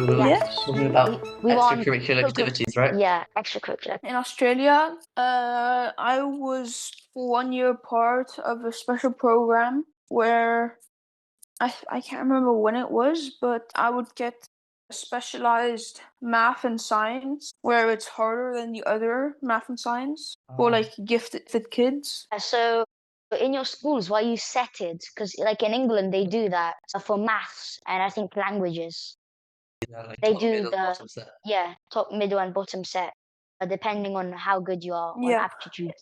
we were Yeah. talking about We were on extracurricular activities, right? yeah, extracurricular. In Australia, I was for 1 year part of a special program where I can't remember when it was, but I would get specialized math and science where it's harder than the other math and science for Ah, like gifted kids. So in your schools, why you set it? Because like in England, they do that for maths and I think languages. yeah, like They top, do middle, the bottom set. yeah top, middle, and bottom set, depending on how good you are on Yeah. aptitude.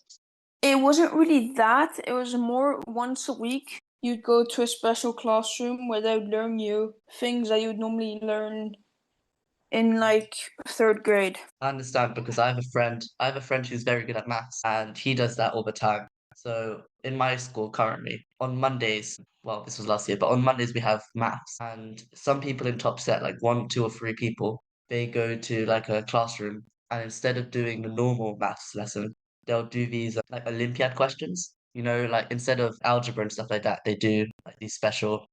It wasn't really that. It was more once a week. You'd go to a special classroom where they would learn you things that you would normally learn in like third grade. I understand because I have a friend who's very good at maths and he does that all the time. So in my school currently, on Mondays, well, this was last year, but on Mondays we have maths and some people in top set, like one, two, or three people, they go to like a classroom and instead of doing the normal maths lesson, they'll do these like Olympiad questions. You know, like instead of algebra and stuff like that, they do like these special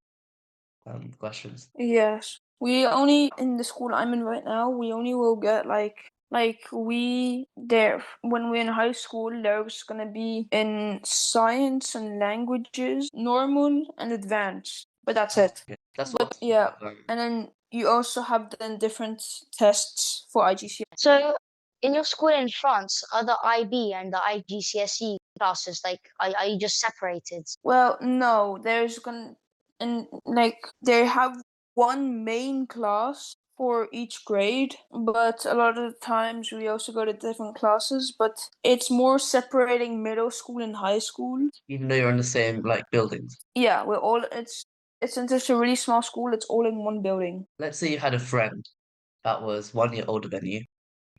questions. Yes. We only in the school I'm in right now, we only will get like we there when we're in high school there's gonna be in science and languages, normal and advanced. But that's Oh, it. okay. That's But what we yeah. have. And then you also have then different tests for IGC. So in your school in France, are the IB and the IGCSE classes like are you just separated? Well, no, there's gonna and like they have one main class for each grade, but a lot of the times we also go to different classes, but it's more separating middle school and high school. Even though you're in the same like buildings. Yeah, we're all it's in such a really small school, it's all in one building. Let's say you had a friend that was 1 year older than you,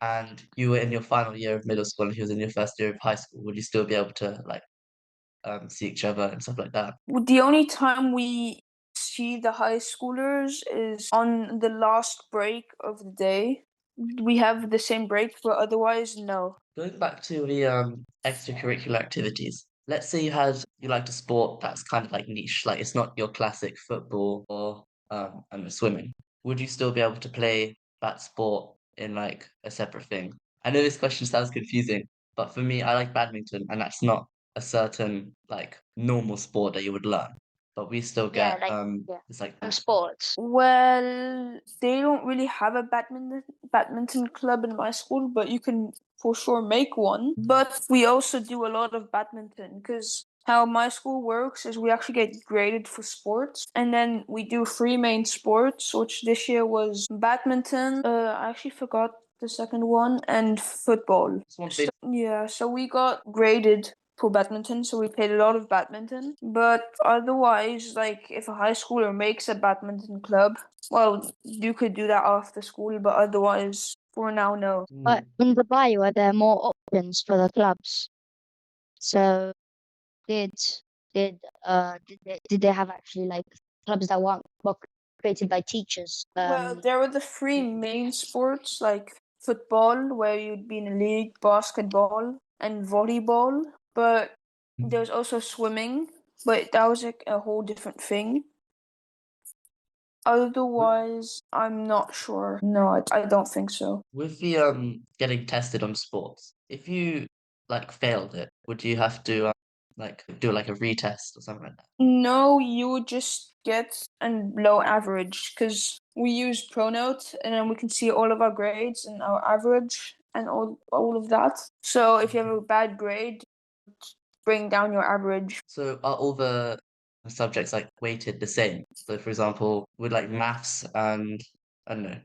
and you were in your final year of middle school and he was in your first year of high school. Would you still be able to like see each other and stuff like that? The only time we see the high schoolers is on the last break of the day. We have the same break, but otherwise, no. Going back to the extracurricular activities, let's say you liked a sport that's kind of like niche, like it's not your classic football or I don't know, swimming. Would you still be able to play that sport in like a separate thing? I know this question sounds confusing, but for me, I like badminton, and that's not a certain like normal sport that you would learn. But we still Yeah, get like yeah, it's like sports. Well, they don't really have a badminton club in my school, but you can for sure make one. But we also do a lot of badminton because how my school works is we actually get graded for sports, and then we do three main sports, which this year was badminton. I actually forgot the second one, and football. this one So, yeah, so we got graded for badminton, so we played a lot of badminton. But otherwise, like if a high schooler makes a badminton club, well, you could do that after school, but otherwise, for now, no. But bit. in the bio, are there more options for the clubs? So did did they have actually like clubs that were created by teachers? Well, there were the three main sports, like football, where you'd be in a league, basketball, and volleyball. But there's also swimming, but that was like a whole different thing. Otherwise, I'm not sure. No, I don't think so. With the getting tested on sports, if you like failed it, would you have to like do like a retest or something like that? No, you would just get a low average because we use Pronote and then we can see all of our grades and our average and all of that. So if you have a bad grade, bring down your average. So are all the subjects like weighted the same? So for example, would like maths and I don't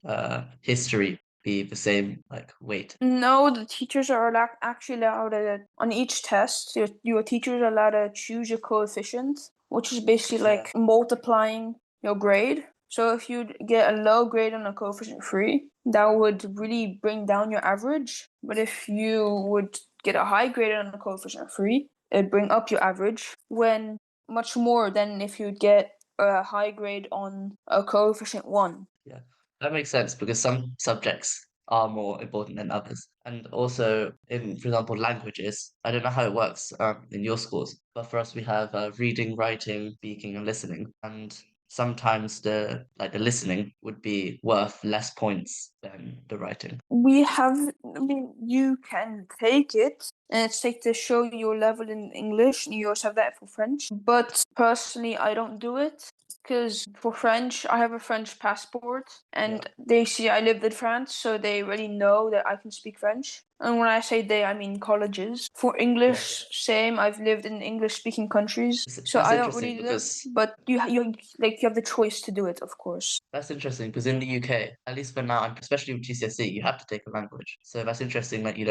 know, history be the same like weight? No, the teachers are actually allowed on each test. Your teachers are allowed to choose your coefficient, which is basically Yeah. like multiplying your grade. So if you get a low grade on a coefficient 3, that would really bring down your average. But if you would get a high grade on a coefficient 3, it'd bring up your average when much more than if you'd get a high grade on a coefficient 1. Yeah, that makes sense because some subjects are more important than others. And also in, for example, languages, I don't know how it works in your schools, but for us we have reading, writing, speaking, and listening. And sometimes the listening would be worth less points than the writing. I mean, you can take it, and it's like to show your level in English, and you also have that for French. But personally, I don't do it because for French, I have a French passport, and they see I lived in France, so they already know that I can speak French. And when I say they, I mean colleges. For English, same. I've lived in English-speaking countries, so That's I don't interesting really do it. because But you have the choice to do it, of course. that's interesting because in the UK, at least for now, and especially with GCSE, you have to take a language. So that's interesting that you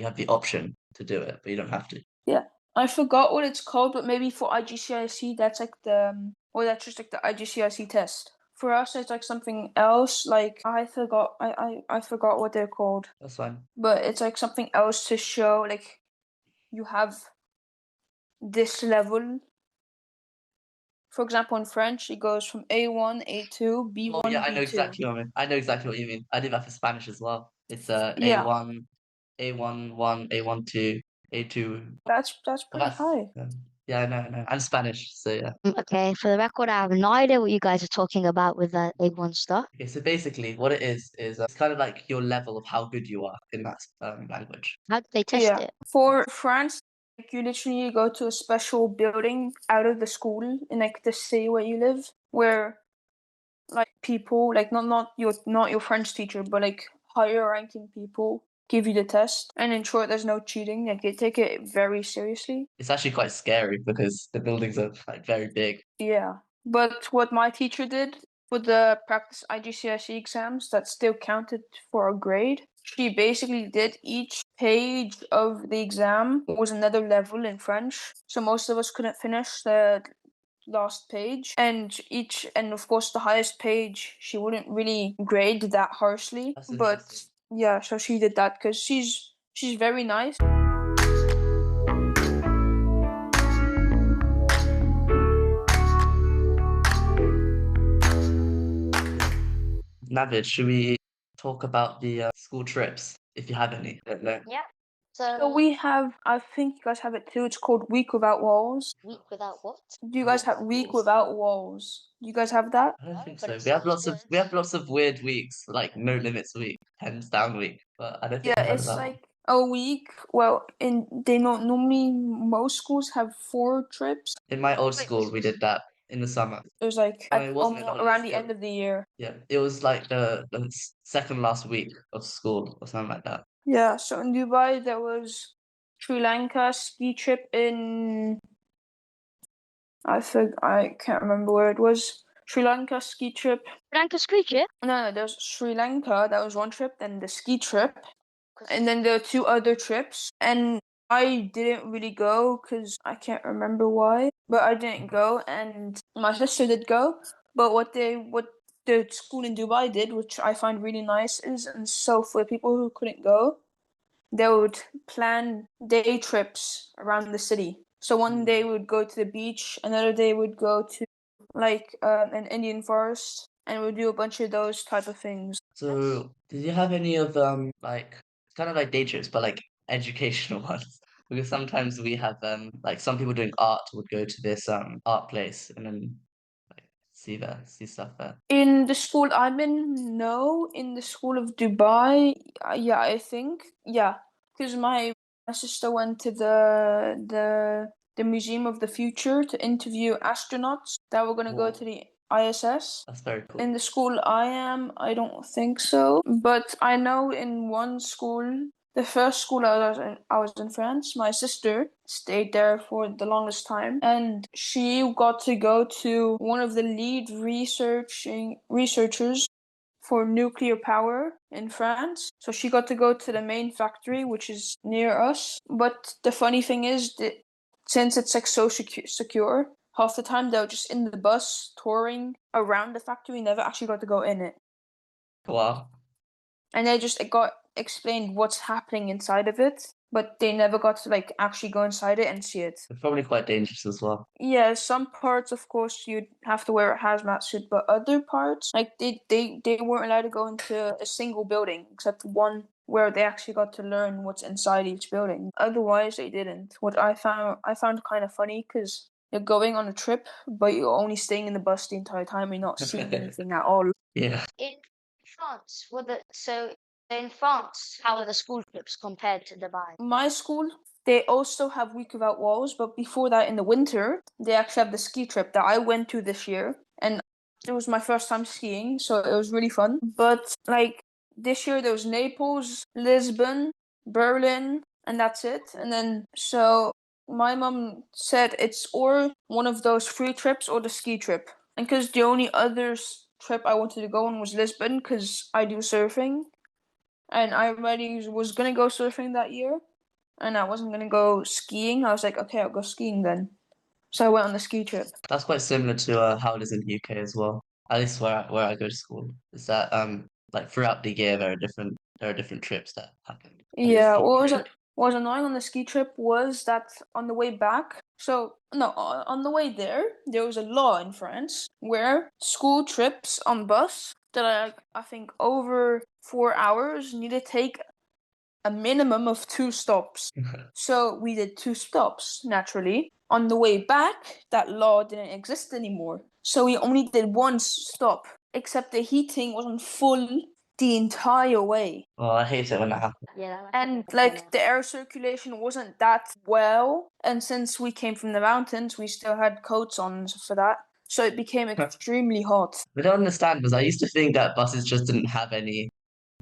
have the option to do it, but you don't have to. Yeah, I forgot what it's called, but maybe for IGCSE, that's like or that's just like the IGCSE test. For us, it's like something else. Like I forgot what they're called, That's fine. but it's like something else to show like you have this level. For example, in French, it goes from A1, A2, Oh yeah, B1, I know B2. exactly what I mean. I know exactly what you mean. I did that for Spanish as well. It's Yeah, A1, A1 2, A2. that's Oh, pretty high. yeah, I know. I'm Spanish, so yeah. Okay, for the record, I have no idea what you guys are talking about with that A1 stuff. Okay, so basically, what it is it's kind of like your level of how good you are in that language. How do they test Yeah, it? for France, like you literally go to a special building out of the school in like the city where you live, where like people like not your French teacher, but like higher ranking people give you the test and ensure there's no cheating. Like they take it very seriously. It's actually quite scary because the buildings are like very big. Yeah. But what my teacher did for the practice IGCSE exams that still counted for a grade, she basically did each page of the exam was another level in French. So most of us couldn't finish the last page, and of course the highest page she wouldn't really grade that harshly. That's But interesting. yeah, so she did that because she's very nice. Navid, should we talk about the school trips if you have any? I don't know. Yeah. So So we have, I think you guys have it too. It's called Week Without Walls. week without what? Do you guys have Week Walls. Without Walls? Do you guys have that? I don't No, think but so. it sounds good. We have lots of weird weeks, like no limits week, hands down week, but I don't think Yeah, I've heard of it's that one. like a week. Well, in they don't normally most schools have 4 trips. In my old Wait, school, we did that in the summer. It was like No, it wasn't in the around holidays. the end of the year. Yeah, it was like the second last week of school or something like that. Yeah, so in Dubai there was Sri Lanka ski trip in I can't remember where it was. Sri Lanka ski trip. Franco Screecher? No, there's Sri Lanka. That was one trip. Then the ski trip, 'Cause and then there are 2 other trips. And I didn't really go because I can't remember why. But I didn't go, and my sister did go. But what the school in Dubai did, which I find really nice, is and so for people who couldn't go, they would plan day trips around the city. So one day we would go to the beach, another day we'd go to like an Indian forest, and we'd do a bunch of those type of things. So, did you have any of like kind of like day trips, but like educational ones? Because sometimes we have like some people doing art would go to this art place and then like see stuff there. In the school I'm in, no. In the school of Dubai, yeah, I think, yeah, because my sister went to the Museum of the Future to interview astronauts that were gonna go Whoa, to the ISS. that's very cool. In the school I am, I don't think so. But I know in one school, the first school I was in France, my sister stayed there for the longest time, and she got to go to one of the lead researchers for nuclear power in France. So she got to go to the main factory, which is near us. But the funny thing is that since it's like so secure, half the time they were just in the bus touring around the factory, never actually got to go in it. Wow, And they just got explained what's happening inside of it, but they never got to like actually go inside it and see it. it's probably quite dangerous as well. Yeah, some parts, of course, you'd have to wear a hazmat suit, but other parts, like they weren't allowed to go into a single building except one where they actually got to learn what's inside each building. Otherwise, they didn't. What I found kind of funny because you're going on a trip, but you're only staying in the bus the entire time. You're not seeing anything at all. Yeah. In France, in France, how are the school trips compared to Dubai? My school, they also have Week Without Walls, but before that, in the winter, they actually have the ski trip that I went to this year, and it was my first time skiing, so it was really fun. But like this year, there was Naples, Lisbon, Berlin, and that's it. And then so my mom said it's or one of those free trips or the ski trip, and because the only other trip I wanted to go on was Lisbon, because I do surfing, and I already was gonna go surfing that year, and I wasn't gonna go skiing. I was like, okay, I'll go skiing then. So I went on the ski trip. That's quite similar to how it is in the UK as well. At least where I go to school is that like throughout the year there are different trips that happen. And it's Yeah, ski what trip. was annoying on the ski trip was that on the way back, so no, on the way there was a law in France where school trips on bus that are, I think, over 4 hours need to take a minimum of 2 stops. So we did 2 stops, naturally. On the way back, that law didn't exist anymore. So we only did one stop, except the heating was on full the entire way. Oh, I hate it when that happens. Yeah, And like the air circulation wasn't that well. And since we came from the mountains, we still had coats on for that. So it became extremely hot. I don't understand because I used to think that buses just didn't have any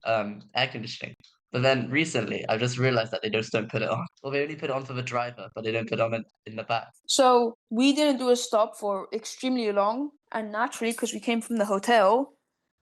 air conditioning. But then recently I've just realized that they just don't put it on. Or they only put it on for the driver, but they don't put it on in the back. So we didn't do a stop for extremely long. And naturally, because we came from the hotel,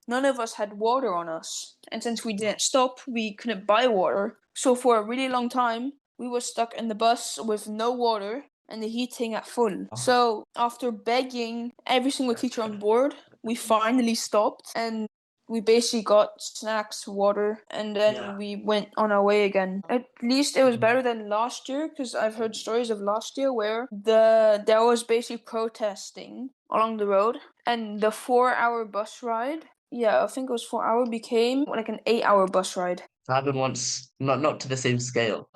none of us had water on us. And since we didn't stop, we couldn't buy water. So for a really long time, we were stuck in the bus with no water and the heating at full. So after begging every single teacher on board, we finally stopped and we basically got snacks, water, and then Yeah. we went on our way again. At least it was better than last year, because I've heard stories of last year where there was basically protesting along the road, and the 4 hour bus ride, yeah, I think it was 4 hour, became like an 8 hour bus ride. So I happened once, not to the same scale.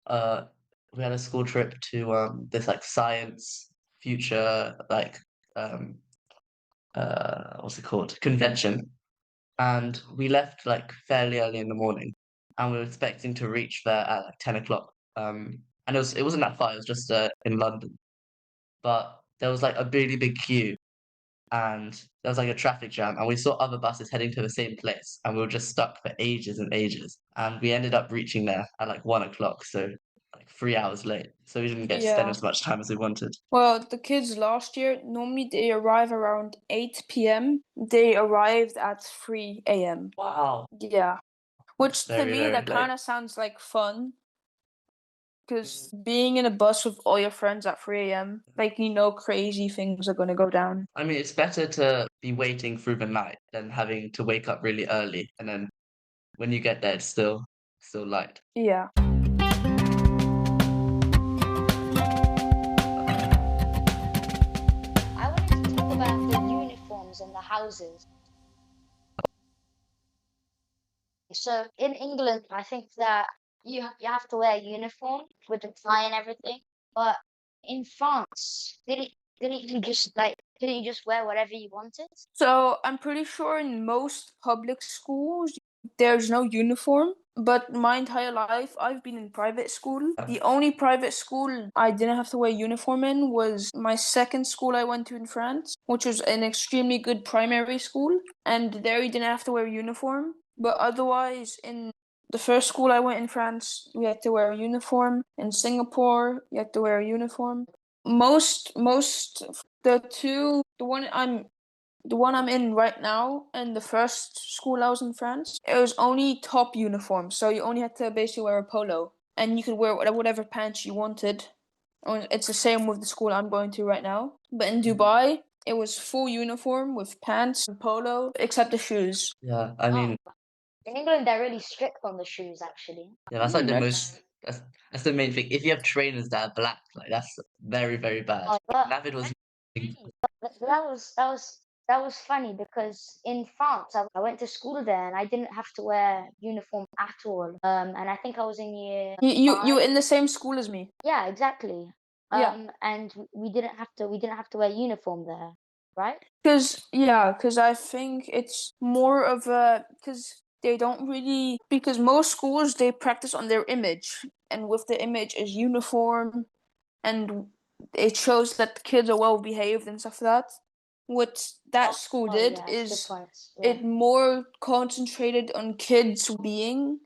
Uh, we had a school trip to this like science future like um what's it called? Convention. And we left like fairly early in the morning, and we were expecting to reach there at like 10 o'clock. And it wasn't that far. It was just in London, but there was like a really big queue, and there was like a traffic jam, and we saw other buses heading to the same place, and we were just stuck for ages and ages, and we ended up reaching there at like 1 o'clock, so like 3 hours late. So we didn't get to spend Yeah. as much time as we wanted. Well, the kids last year, normally they arrive around 8 p.m. They arrived at 3 a.m. Wow, Yeah. Which to very me, very that late. kind of sounds like fun, because being in a bus with all your friends at 3 a.m., like, crazy things are going to go down. I mean, it's better to be waiting through the night than having to wake up really early, and then when you get there, it's still light. Yeah. I wanted to talk about the uniforms and the houses. So in England, I think that you have to wear a uniform with a tie and everything. But in France, didn't you just wear whatever you wanted? So I'm pretty sure in most public schools there's no uniform. But my entire life I've been in private school. The only private school I didn't have to wear uniform in was my second school I went to in France, which was an extremely good primary school. And there you didn't have to wear uniform. But otherwise, in the first school I went in France, we had to wear a uniform. In Singapore, you had to wear a uniform. Most the one I'm in right now, and the first school I was in France, it was only top uniform. So you only had to basically wear a polo, and you could wear whatever pants you wanted. It's the same with the school I'm going to right now. But in Dubai, it was full uniform with pants and polo, except the shoes. Yeah, I mean, In England, they're really strict on the shoes, actually. yeah, that's like the That's that's the main thing. If you have trainers that are black, like that's very, very bad. But Navid was that was funny because in France, I went to school there and I didn't have to wear uniform at all. And I think I was in year you five. in the same school as me. Yeah, exactly. And we didn't have to wear uniform there, right? Because I think it's more of a because they don't really because most schools they practice on their image, and with the image is uniform, and it shows that the kids are well behaved and stuff like that. What that school Oh did yeah, it's good is points. Yeah. it more concentrated on kids being,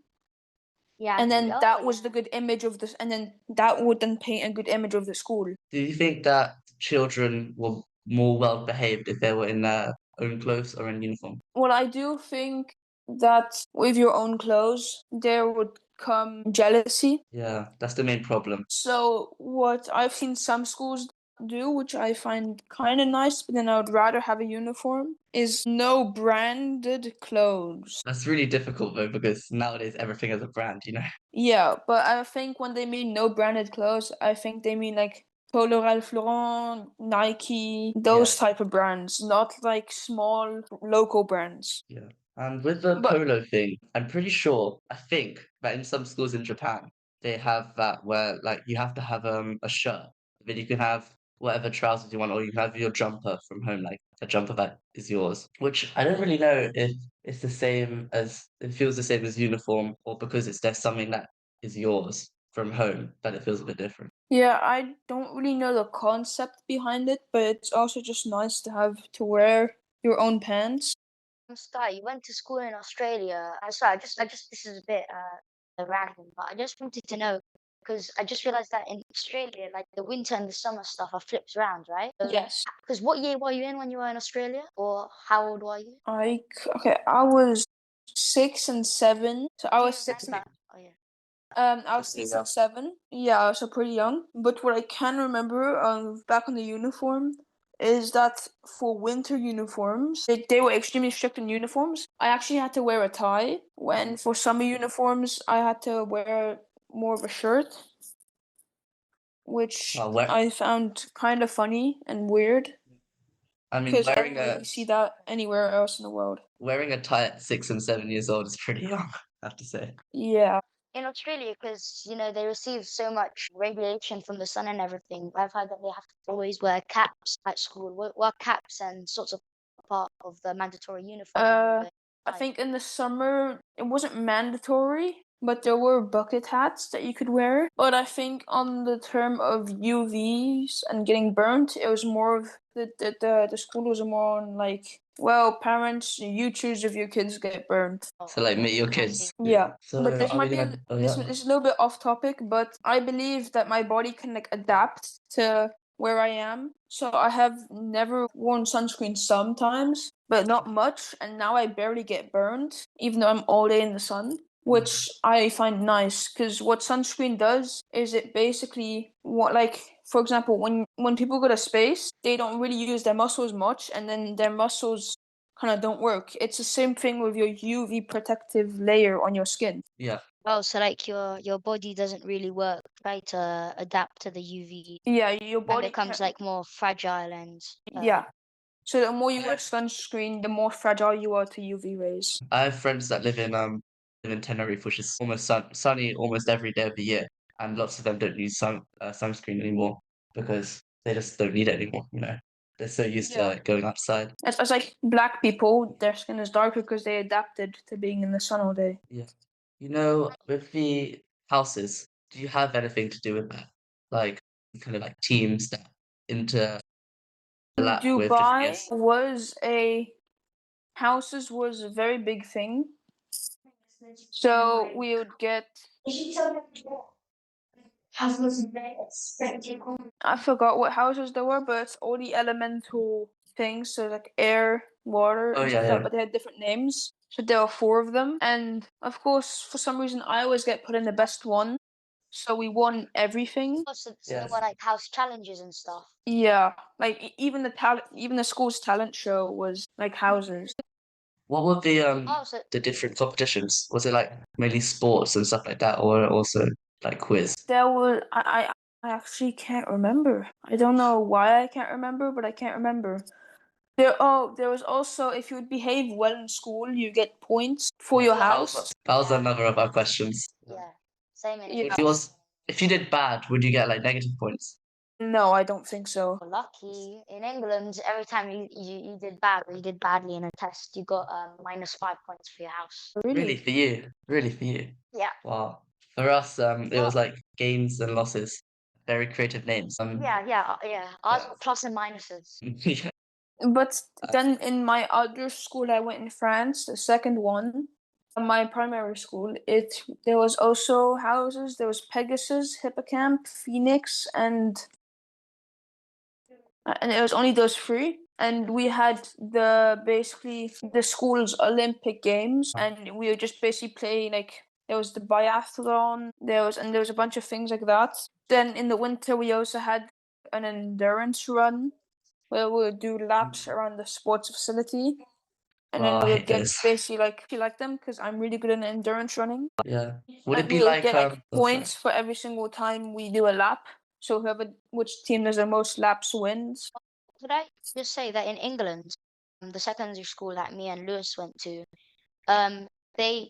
Yeah, and then that was yeah. the good image of this, and then that would then paint a good image of the school. Do you think that children were more well behaved if they were in their own clothes or in uniform? Well, I do think that with your own clothes, there would come jealousy. Yeah, that's the main problem. So, what I've seen some schools do, which I find kind of nice, but then I would rather have a uniform, is no branded clothes. That's really difficult though, because nowadays everything is a brand, you know? Yeah, but I think when they mean no branded clothes, I think they mean like Polo Ralph Lauren, Nike, those Yeah. type of brands, not like small local brands. Yeah. And with the But polo thing, I'm pretty sure, I think that in some schools in Japan, they have that where like you have to have a shirt. Then you can have whatever trousers you want, or you have your jumper from home, like a jumper that is yours. Which I don't really know if it's the same as it feels the same as uniform, or because there's something that is yours from home that it feels a bit different. yeah, I don't really know the concept behind it, but it's also just nice to have to wear your own pants. Sky, you went to school in Australia. I just, this is a bit random, but I just wanted to know because I just realized that in Australia, like the winter and the summer stuff are flipped around, right? Yes. Because what year were you in when you were in Australia, or how old were you? I was 6 and 7. So I Do was you six and remember? Oh yeah. I was Pretty six young. and 7. Yeah, so pretty young. But what I can remember back on the uniform is that for winter uniforms, they were extremely strict on uniforms. I actually had to wear a tie. When for summer uniforms, I had to wear more of a shirt, which Well, where, I found kind of funny and weird I mean, because I don't really see that anywhere else in the world. wearing a tie at 6 and 7 years old is pretty young, I have to say. Yeah. In Australia, because they receive so much radiation from the sun and everything, I've heard that they have to always wear caps at school. Wear caps and sorts of part of the mandatory uniform when you're Uh, going I outside. think in the summer it wasn't mandatory, but there were bucket hats that you could wear. But I think on the term of UVs and getting burnt, it was more of the school was more on like, well, parents, you choose if your kids get burnt. So like meet your I kids. see. Yeah, So but this are we might be gonna? Oh this yeah. is a little bit off topic, but I believe that my body can like adapt to where I am. So I have never worn sunscreen sometimes, but not much, and now I barely get burned, even though I'm all day in the sun, which I find nice because what sunscreen does is it basically what like for example when people go to space, they don't really use their muscles much, and then their muscles kind of don't work. It's the same thing with your UV protective layer on your skin. Yeah. Oh, so like your body doesn't really work, try to adapt to the UV Yeah, your and body becomes can. like more fragile and Yeah. So the more you wear sunscreen, the more fragile you are to UV rays. I have friends that live in Tenerife, which is almost sunny almost every day of the year, and lots of them don't use sunscreen anymore because they just don't need it anymore. You know, they're so used to Yeah. going outside. It's like black people, their skin is darker because they adapted to being in the sun all day. Yeah. You know, with the houses, do you have anything to do with that? Like kind of like teams that interlap In with different Dubai years? was a houses was a very big thing. So we would get I forgot what houses there were, but it's all the elemental things, so like air, water, Oh and yeah, stuff like that, yeah. but they had different names. So there were 4 of them. And of course, for some reason, I always get put in the best one. So we won everything. so there Yes. were like house challenges and stuff. Yeah, like even the school's talent show was like houses. What were Oh, so the different competitions? Was it like mainly sports and stuff like that, or also like quiz? There was I actually can't remember. I don't know why I can't remember, but I can't remember. There was also if you would behave well in school, you get points for your Yeah, house. that was yeah, another of our questions. yeah, same in Yeah. If England. you was if you did bad, would you get like negative points? No, I don't think so. Lucky. In England, every time you did bad or you did badly in a test, you got -5 points for your house. Really for you? Really for you? Yeah. Wow. For us, it was Well, like gains and losses. Very creative names. yeah. Ours Yeah. were plus and minuses. Yeah. But then in my other school I went in France, the second one, my primary school, there was also houses. There was Pegasus, Hippocamp, Phoenix, and it was only those three. And we had basically the school's Olympic games, and we would just basically play like there was the biathlon, there was a bunch of things like that. Then in the winter we also had an endurance run where we would do laps around the sports facility. And then Oh, I we would hate get those. basically like them because I'm really good in endurance running. Yeah. Would it And be we would like get like oh, sorry. points for every single time we do a lap. So which team does the most laps wins. Could I just say that in England, the secondary school that me and Lewis went to, um, there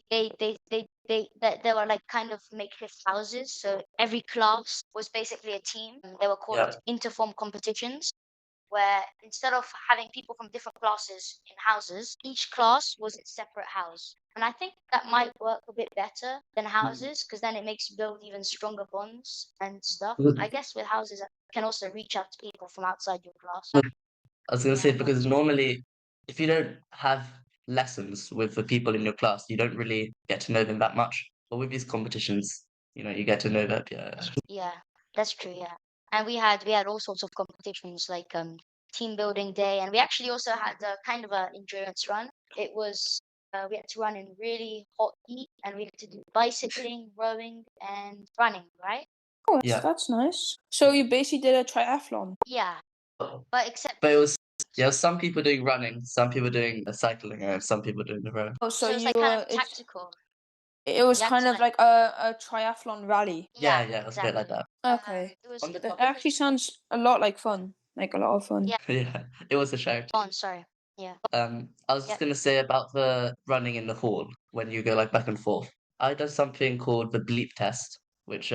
were like kind of makeshift houses. So every class was basically a team. They were called Yeah. interform competitions, where instead of having people from different classes in houses, each class was its separate house. And I think that might work a bit better than houses because then it makes you build even stronger bonds and stuff. I guess with houses, you can also reach out to people from outside your class. I was gonna say Yeah. because normally if you don't have lessons with the people in your class, you don't really get to know them that much. But with these competitions, you get to know that. Yeah. Yeah, that's true. Yeah, and we had all sorts of competitions like team building day, and we actually also had a kind of a endurance run. It was we had to run in really hot heat, and we had to do bicycling, rowing, and running. Right? Oh, Yeah. that's nice. So you basically did a triathlon. Yeah, but except But it was some people doing running, some people doing cycling, and some people doing the row. Oh, so so it's you like kind of tactical. it was You had kind to of like like a triathlon rally. Yeah, yeah, yeah, it was a bit like exactly. that. Okay. It was On the That topic, actually sounds a lot like fun. Like a lot of fun. yeah. yeah, it was a charity. Oh, sorry. Yeah, I was yeah. just gonna say about the running in the hall when you go like back and forth. I did something called the bleep test, which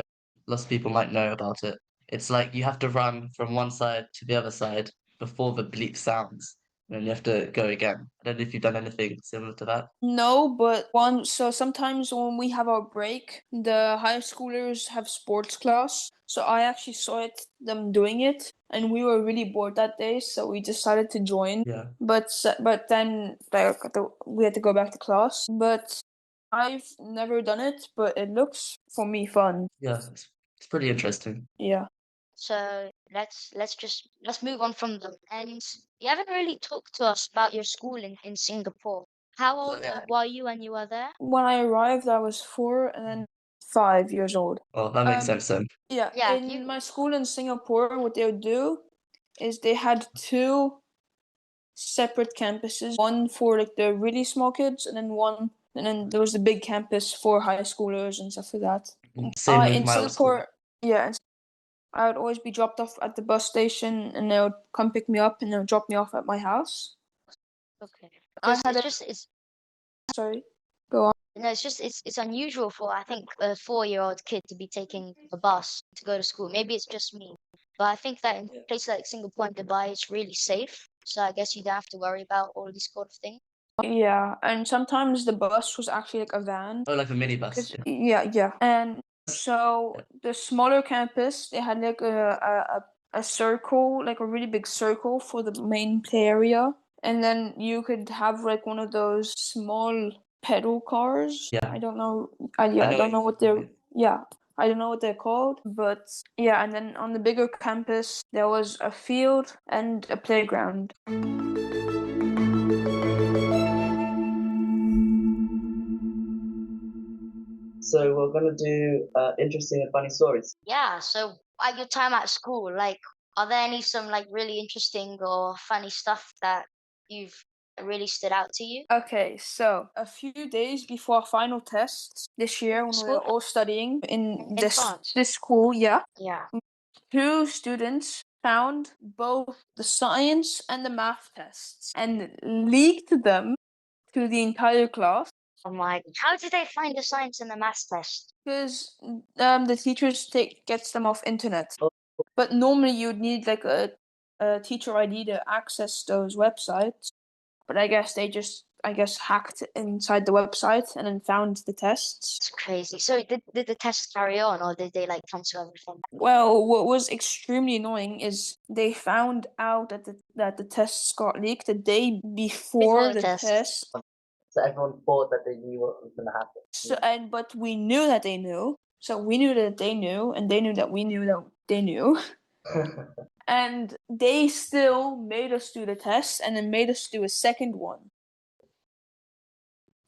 lots of people might know about it. It's like you have to run from one side to the other side before the bleep sounds, and then you have to go again. I don't know if you've done anything similar to that. No, but so sometimes when we have our break, the high schoolers have sports class. So I actually saw them doing it, and we were really bored that day, so we decided to join. Yeah, But then we had to go back to class. But I've never done it, but it looks for me fun. yeah, it's pretty interesting. Yeah. So let's move on from them. And you haven't really talked to us about your school in Singapore. How old Yeah. were you when you were there? When I arrived, I was 4 and then 5 years old. Oh, that makes sense then. Yeah, Yeah, in you my school in Singapore, what they would do is they had two separate campuses, one for like the really small kids, and then there was the big campus for high schoolers and stuff like that. Same with In my old school. Singapore, yeah, I would always be dropped off at the bus station, and they would come pick me up, and they would drop me off at my house. okay? I Because had it's a just it's sorry, go on. no, it's just it's unusual for I think a 4-year-old kid to be taking a bus to go to school. Maybe it's just me, but I think that in places like Singapore and Dubai, it's really safe. So I guess you don't have to worry about all these sort of things. Yeah, and sometimes the bus was actually like a van. Oh, like a minibus. Yeah. And so the smaller campus, they had like a circle, like a really big circle for the main play area. And then you could have like one of those small pedal cars. Yeah. I don't know. I I know don't know what they're. it. Yeah, I don't know what they're called, but yeah. And then on the bigger campus, there was a field and a playground. So we're gonna do interesting and funny stories. Yeah. So at your time at school, like, are there any some like really interesting or funny stuff that you've really stood out to you? Okay, so a few days before final tests this year, when we were School all studying in in France. this school, yeah, Yeah. two students found both the science and the math tests and leaked them to the entire class Oh my! How did they find the science and the maths test? because the teachers gets them off internet. But normally you'd need like a teacher ID to access those websites. But I guess they just hacked inside the website and then found the tests. It's crazy. So did the test carry on, or did they like cancel everything? Well, what was extremely annoying is they found out that the tests got leaked the day before the test. So everyone thought that they knew what was going to happen. So but we knew that they knew. So we knew that they knew, and they knew that we knew that they knew. And they still made us do the test, and then made us do a second one.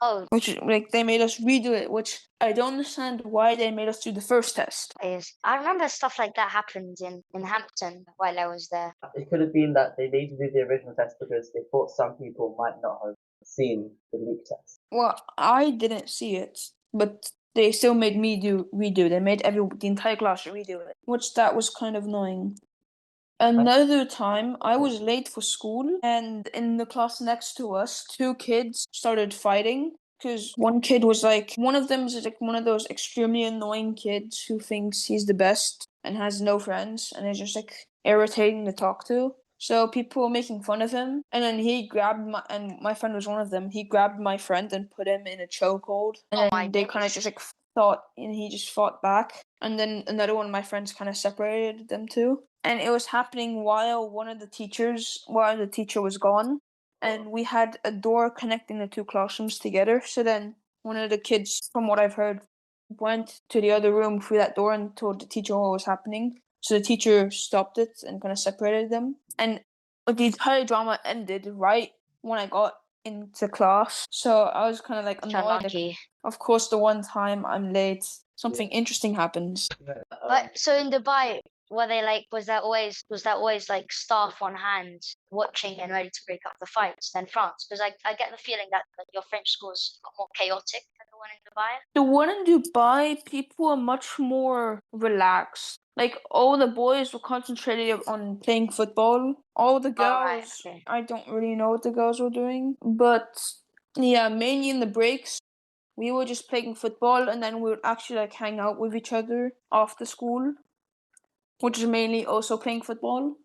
Oh, Which like they made us redo it, which I don't understand why they made us do the first test. I remember stuff like that happened in Hampton while I was there. It could have been that they made you do the original test because they thought some people might not have seen the leak test. Well, I didn't see it, but they still made me redo. They made the entire class redo it, which that was kind of annoying. Another time, I was late for school, and in the class next to us, two kids started fighting. Because one kid was like, one of them is like one of those extremely annoying kids who thinks he's the best and has no friends and is just like irritating to talk to. So people were making fun of him, and then he grabbed my friend was one of them. He grabbed my friend and put him in a chokehold, and Oh my then they kind of goodness. just like fought, and he just fought back. And then another one of my friends kind of separated them two, and it was happening while the teacher was gone, and we had a door connecting the two classrooms together. So then one of the kids, from what I've heard, went to the other room through that door and told the teacher what was happening. So the teacher stopped it and kind of separated them. And the entire drama ended right when I got into class. So I was kind of like So annoyed. unlucky. Of course, the one time I'm late, something interesting happens. But so in Dubai, were they like was that always like staff on hand watching and ready to break up the fights than France? Because I get the feeling that your French school's more chaotic than the one in Dubai. The one in Dubai, people are much more relaxed. Like all the boys were concentrated on playing football. All the Alright, girls, okay. I don't really know what the girls were doing. But yeah, mainly in the breaks, we were just playing football, and then we would actually like hang out with each other after school, which is mainly also playing football.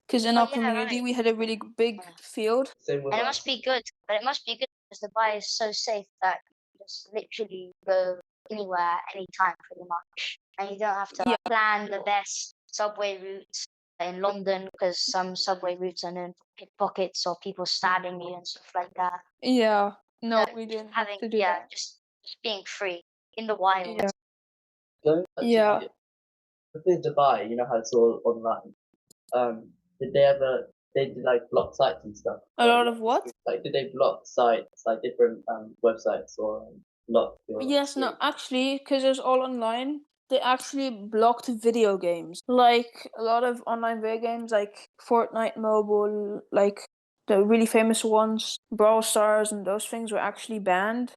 Because in Oh our yeah, community, right. we had a really big field. Same with And it us. must be good, but it must be good because Dubai is so safe that you just literally go anywhere, anytime, pretty much, and you don't have to Yeah, plan the best subway routes in London because some subway routes are known for pickpockets or people stabbing you and stuff like that. yeah. So No, we just didn't have having, to do yeah, that. just being free in the wild. Yeah, Going back to yeah. with Dubai, you know how it's all online. Did they ever they did like block sites and stuff? A lot of what? Like did they block sites like different websites or block your Yes, no, actually, because it was all online, they actually blocked video games. Like a lot of online video games, like Fortnite Mobile, like the really famous ones, Brawl Stars, and those things were actually banned.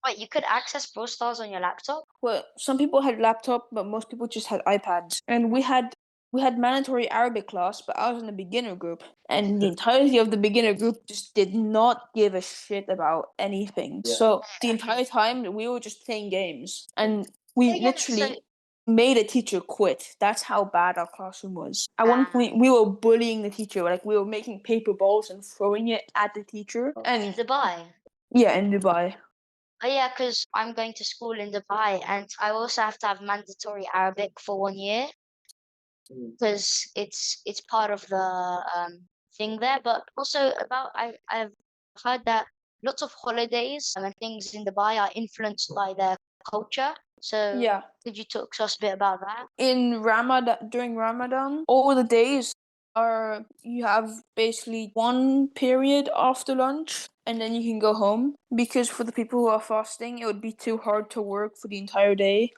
Wait, you could access Brawl Stars on your laptop? Well, some people had laptop, but most people just had iPads. And we had mandatory Arabic class, but I was in the beginner group, and the entirety of the beginner group just did not give a shit about anything. Yeah. So the entire time we were just playing games, and we Yeah, literally made a teacher quit. That's how bad our classroom was. At one point, we were bullying the teacher. Like we were making paper balls and throwing it at the teacher. in And Dubai. yeah, in Dubai. Oh yeah, because I'm going to school in Dubai, and I also have to have mandatory Arabic for 1 year because it's part of the thing there. But also I've heard that lots of holidays and things in Dubai are influenced by their culture. So Yeah. could you talk to us a bit about that? In Ramadan, during Ramadan, all the days are you have basically one period after lunch, and then you can go home, because for the people who are fasting, it would be too hard to work for the entire day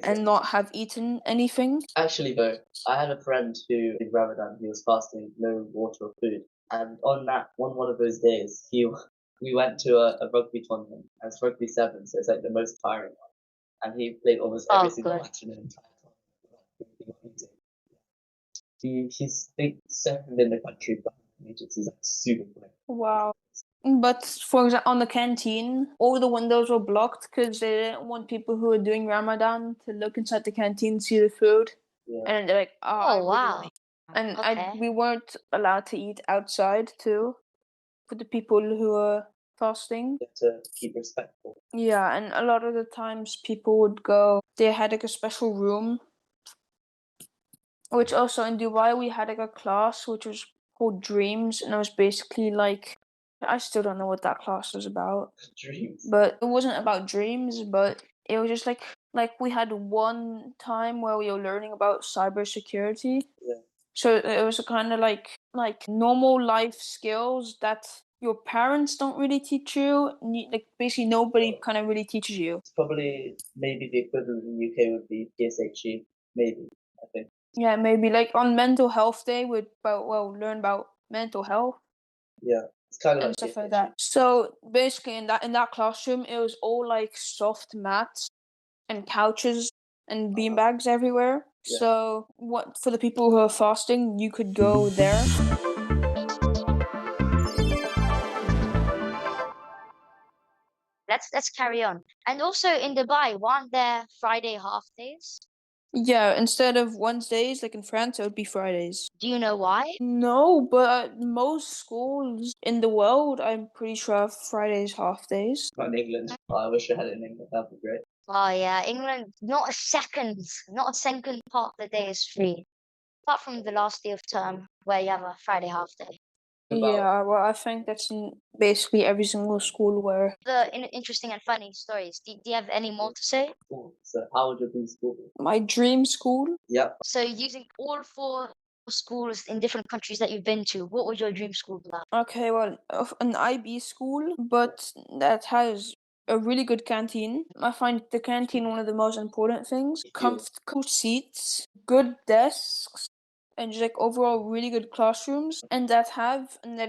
and not have eaten anything. Actually, though, I had a friend who in Ramadan he was fasting, no water or food, and on one of those days, we went to a rugby tournament, and it's rugby seven, so it's like the most tiring one, and he played almost every Oh, single good. match in the entire tournament without drinking or eating. He's think second in the country, but he's like super quick. Wow. But for example, on the canteen, all the windows were blocked because they didn't want people who were doing Ramadan to look inside the canteen and see the food. and they're like, "Oh, I Oh really wow. like." And Okay. we weren't allowed to eat outside too, for the people who were fasting. To keep respectful. Yeah, and a lot of the times people would go. They had like a special room, which also in Dubai we had like a class which was called Dreams, and it was basically like, I still don't know what that class was about. Dreams. But it wasn't about dreams, but it was just like we had one time where we were learning about cybersecurity. Yeah. So it was kind of like normal life skills that your parents don't really teach you. Like basically nobody kind of really teaches you. It's probably maybe the equivalent in the UK would be PSHE, maybe, I think. Yeah, maybe like on mental health day we'd learn about mental health. Yeah, it's kind of and like stuff like PSHE. that. So basically in that classroom it was all like soft mats and couches and beanbags everywhere. Yeah. So what for the people who are fasting, you could go there. Let's carry on. And also in Dubai, weren't there Friday half days? Yeah, instead of Wednesdays like in France, it would be Fridays. Do you know why? No, but most schools in the world, I'm pretty sure, have Fridays half days. Not in England. Oh, I wish I had it in England. That'd be great. Oh yeah, England, not a second part of the day is free. Apart from the last day of term where you have a Friday half day. Yeah, well, I think that's in basically every single school where. The interesting and funny stories. Do you have any more to say? Cool. So how would your dream school be? My dream school? Yep. So using all four schools in different countries that you've been to, what would your dream school be like? Okay, well, an IB school, but that has a really good canteen. I find the canteen one of the most important things. Comfortable seats, good desks, and just like overall really good classrooms, and that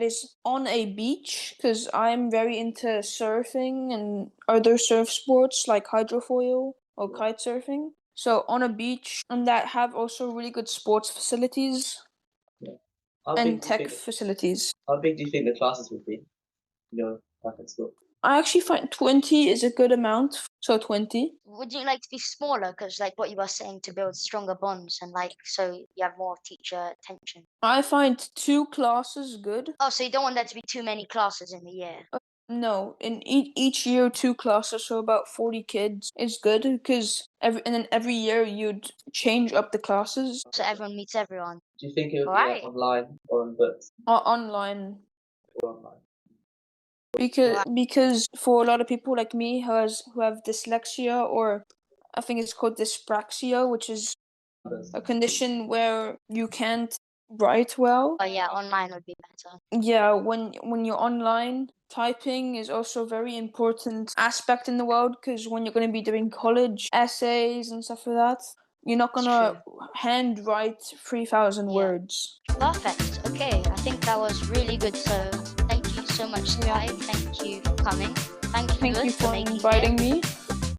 is on a beach, because I'm very into surfing and other surf sports like hydrofoil or kite surfing. So on a beach, and that have also really good sports facilities How and big do you tech think? facilities. How big do you think the classes would be? Perfect school. I actually find 20 is a good amount. So 20. Would you like to be smaller? Because like what you were saying, to build stronger bonds and like so you have more teacher attention. I find 2 classes good. Oh, so you don't want there to be too many classes in the year. No, in each year 2 classes, so about 40 kids is good, because every year you'd change up the classes. So everyone meets everyone. Do you think it would Right. be online or in books? Online. Or online? Because for a lot of people like me who have dyslexia, or I think it's called dyspraxia, which is a condition where you can't write well. Oh yeah, online would be better. Yeah, when you're online, typing is also a very important aspect in the world, because when you're going to be doing college essays and stuff like that, you're not going to handwrite 3,000 words. Perfect. Okay, I think that was really good. So thank you so much, Sky. Thank you for coming. Thank you, Thank you Lewis, for making inviting it. me.